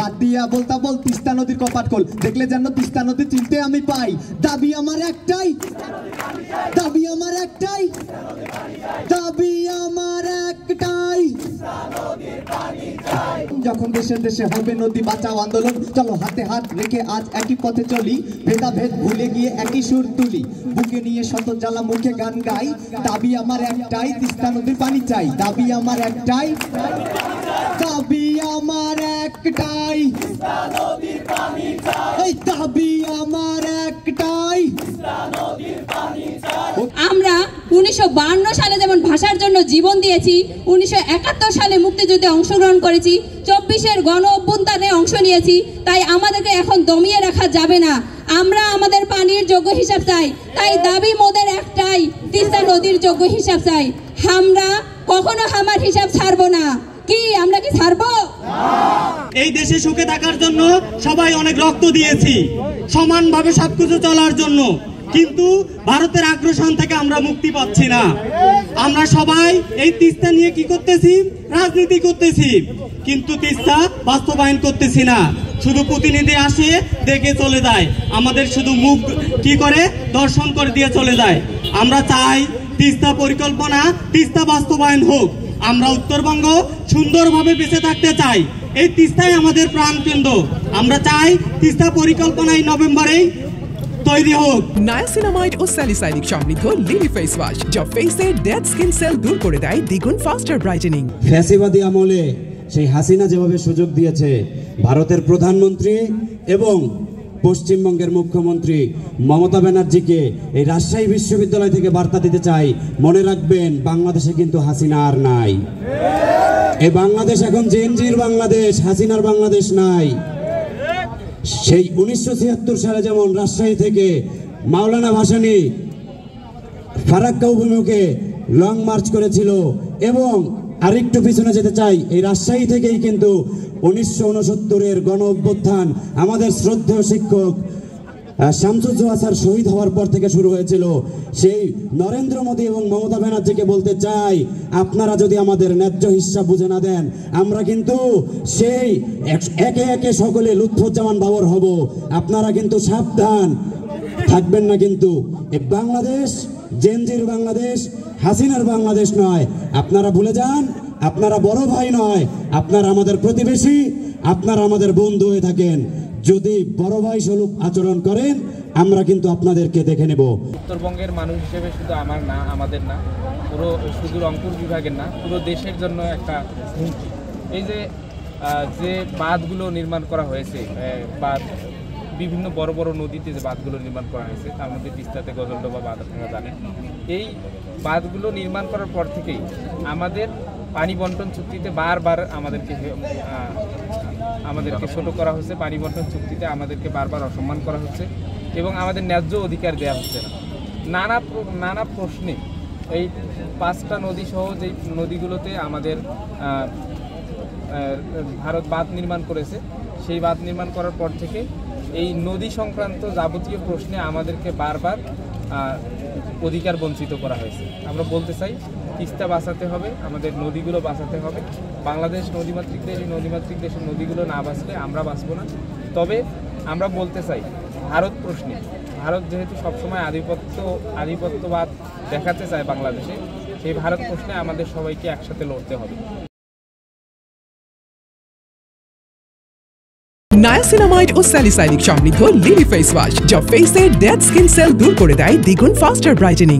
বাদ দিয়া বলতা বল তিস্তা নদীর কপাট খোল, দেখলে যেন তিস্তা নদী চিনতে আমি পাই। দাবি আমার একটাই, দাবি আমার একটাই, দাবি আমার একটাই, যখন দেশে দেশে হবে নদী বাঁচাও আন্দোলন, চলো হাতে হাত রেখে আজ একই পথে চলি, ভেদাভেদ ভুলে গিয়ে একই সুর তুলি, বুকে নিয়ে শত জ্বালা মুখে গান গাই। দাবি আমার একটাই, তিস্তা নদীর পানি চাই। দাবি আমার একটাই, দাবি আমার একটাই, এই দাবি আমার একটাই। আমরা 1952 সালে যেমন ভাষার জন্য জীবন দিয়েছি, 1971 সালে মুক্তিযুদ্ধে অংশগ্রহণ করেছি, 24-এর গণ অভ্যুত্থানে অংশ নিয়েছি, তাই আমাদেরকে এখন দমিয়ে রাখা যাবে না। আমরা আমাদের পানির যোগ্য হিসাব চাই, তাই দাবি মোদের একটাই, তিস্তা নদীর যোগ্য হিসাব চাই। আমরা কখনো আমার হিসাব ছাড়বো না। কি আমরা কি ছাড়বো? এই দেশে সুখে থাকার জন্য সবাই অনেক রক্ত দিয়েছি, সমানভাবে সবকিছু চলার জন্য, কিন্তু ভারতের আগ্রাসন থেকে আমরা মুক্তি পাচ্ছি না। আমরা সবাই এই তিস্তা নিয়ে কি করতেছি? রাজনীতি করতেছি, কিন্তু তিস্তা বাস্তবায়ন করতেছি না। শুধু প্রতিনিধি আসে, দেখে চলে যায়, আমাদের শুধু মুখ কি করে দর্শন করে দিয়ে চলে যায়। আমরা চাই তিস্তা পরিকল্পনা, তিস্তা বাস্তবায়ন হোক। আমরা উত্তরবঙ্গ সুন্দরভাবে বেঁচে থাকতে চাই, এই তিস্তাই আমাদের প্রাণকেন্দ্র। আমরা চাই তিস্তা পরিকল্পনা এই নভেম্বরেই তৈরি হোক। নায়াসিনামাইড ও স্যালিসাইলিক সমৃদ্ধ লিলি ফেস ওয়াশ, যা ফেসের ডেড স্কিন সেল দূর করে দেয় দ্বিগুণ ফাস্টার ব্রাইটেনিং। ফ্যাসিবাদী আমলে সেই হাসিনা যেভাবে সুযোগ দিয়েছে, ভারতের প্রধানমন্ত্রী এবং পশ্চিমবঙ্গের মুখ্যমন্ত্রী মমতা ব্যানার্জিকে এই রাজশাহী বিশ্ববিদ্যালয় থেকে বার্তা দিতে চাই, মনে রাখবেন বাংলাদেশে কিন্তু হাসিনা আর নাই। এই বাংলাদেশ এখন জেনজির বাংলাদেশ, হাসিনার বাংলাদেশ নাই। সেই 1976 সালে যেমন রাজশাহী থেকে মাওলানা ভাসানী ফারাক্কা অভিমুখে লং মার্চ করেছিল, এবং আরেকটু পিছনে যেতে চাই, এই রাজশাহী থেকেই কিন্তু 1969-এর গণ অভ্যুত্থান আমাদের শ্রদ্ধেয় শিক্ষক শামসুজ্জোহা স্যার শহীদ হওয়ার পর থেকে শুরু হয়েছিল। সেই নরেন্দ্র মোদী এবং মমতা ব্যানার্জিকে বলতে চাই, আপনারা যদি আমাদের ন্যায্য হিসাব বুঝে না দেন, আমরা কিন্তু সেই একে একে সকলে লুৎফুজ্জামান বাবর হব। আপনারা কিন্তু সাবধান থাকবেন না। কিন্তু এই বাংলাদেশ জেনজির বাংলাদেশ, হাসিনার বাংলাদেশ নয়। আপনারা ভুলে যান, আপনারা বড় ভাই নয়, আপনারা আমাদের প্রতিবেশী, আপনারা আমাদের বন্ধু হয়ে থাকেন। যদি বড় ভাই স্বরূপ আচরণ করেন, আমরা কিন্তু আপনাদেরকে দেখে নেব। উত্তরবঙ্গের মানুষ হিসেবে শুধু আমার না, আমাদের না, পুরো শুধু রংপুর বিভাগের না, পুরো দেশের জন্য একটা হুমকি। এই যে বাঁধগুলো নির্মাণ করা হয়েছে, বাঁধ বিভিন্ন বড় বড় নদীতে যে বাঁধগুলো নির্মাণ করা হয়েছে, তার মধ্যে তিস্তাতে গজলডোবা বাঁধ আপনারা জানেন। এই বাঁধগুলো নির্মাণ করার পর থেকেই আমাদের পানি বন্টন চুক্তিতে বারবার আমাদেরকে ছোট করা হচ্ছে, পানি বন্টন চুক্তিতে আমাদেরকে বারবার অসম্মান করা হচ্ছে, এবং আমাদের ন্যায্য অধিকার দেওয়া হচ্ছে না। নানা প্রশ্নে এই 5টা নদী সহ যেই নদীগুলোতে আমাদের ভারত বাঁধ নির্মাণ করেছে, সেই বাঁধ নির্মাণ করার পর থেকে এই নদী সংক্রান্ত যাবতীয় প্রশ্নে আমাদেরকে বারবার অধিকার বঞ্চিত করা হয়েছে। আমরা বলতে চাই, তিস্তা বাঁচাতে হবে, আমাদের নদীগুলো বাঁচাতে হবে। বাংলাদেশ নদীমাতৃক দেশ, এই নদীমাতৃক দেশের নদীগুলো না বাঁচলে আমরা বাঁচবো না। তবে আমরা বলতে চাই, ভারত প্রশ্নে, ভারত যেহেতু সবসময় আধিপত্যবাদ দেখাতে চায় বাংলাদেশে, সেই ভারত প্রশ্নে আমাদের সবাইকে একসাথে লড়তে হবে। নায়াসিনামাইড ও স্যালিসাইলিক সমৃদ্ধ লিলি ফেস ওয়াশ, যা ফেসের ডেড স্কিন সেল দূর করে দেয় দ্বিগুণ ফাস্টার ব্রাইটেনিং।